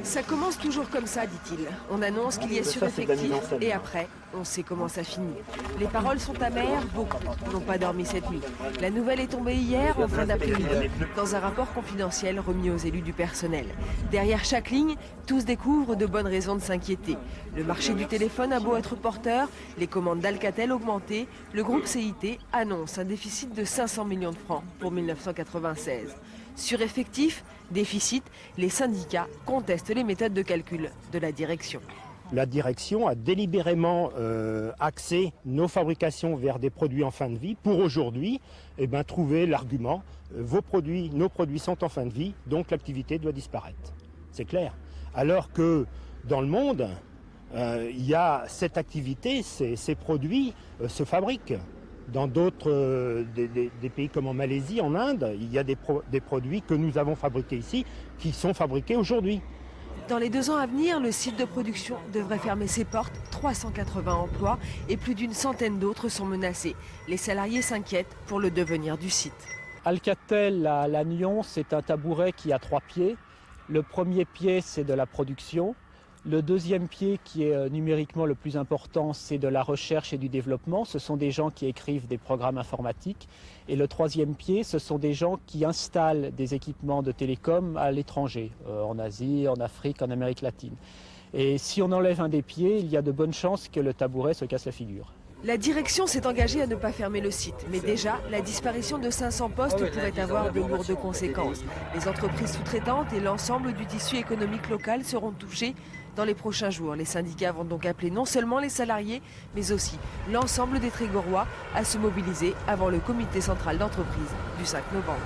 Ça commence toujours comme ça, dit-il. On annonce qu'il y a sureffectif et après, on sait comment ça finit. Les paroles sont amères, beaucoup n'ont pas dormi cette nuit. La nouvelle est tombée hier, en fin d'après-midi, dans un rapport confidentiel remis aux élus du personnel. Derrière chaque ligne, tous découvrent de bonnes raisons de s'inquiéter. Le marché du téléphone a beau être porteur, les commandes d'Alcatel augmentées, le groupe CIT annonce un déficit de 500 millions de francs pour 1996. Sureffectif, déficit, les syndicats contestent les méthodes de calcul de la direction. La direction a délibérément axé nos fabrications vers des produits en fin de vie pour aujourd'hui trouver l'argument nos produits sont en fin de vie, donc l'activité doit disparaître. C'est clair. Alors que dans le monde, il y a cette activité, ces produits se fabriquent. Dans d'autres des pays comme en Malaisie, en Inde, il y a des produits que nous avons fabriqués ici qui sont fabriqués aujourd'hui. Dans les 2 ans à venir, le site de production devrait fermer ses portes. 380 emplois et plus d'une centaine d'autres sont menacés. Les salariés s'inquiètent pour le devenir du site. Alcatel à Lannion, c'est un tabouret qui a 3 pieds. Le premier pied, c'est de la production. Le deuxième pied, qui est numériquement le plus important, c'est de la recherche et du développement. Ce sont des gens qui écrivent des programmes informatiques. Et le troisième pied, ce sont des gens qui installent des équipements de télécom à l'étranger, en Asie, en Afrique, en Amérique latine. Et si on enlève un des pieds, il y a de bonnes chances que le tabouret se casse la figure. La direction s'est engagée à ne pas fermer le site, mais déjà, la disparition de 500 postes pourrait avoir de lourdes conséquences. Les entreprises sous-traitantes et l'ensemble du tissu économique local seront touchés dans les prochains jours. Les syndicats vont donc appeler non seulement les salariés, mais aussi l'ensemble des Trégorois à se mobiliser avant le comité central d'entreprise du 5 novembre.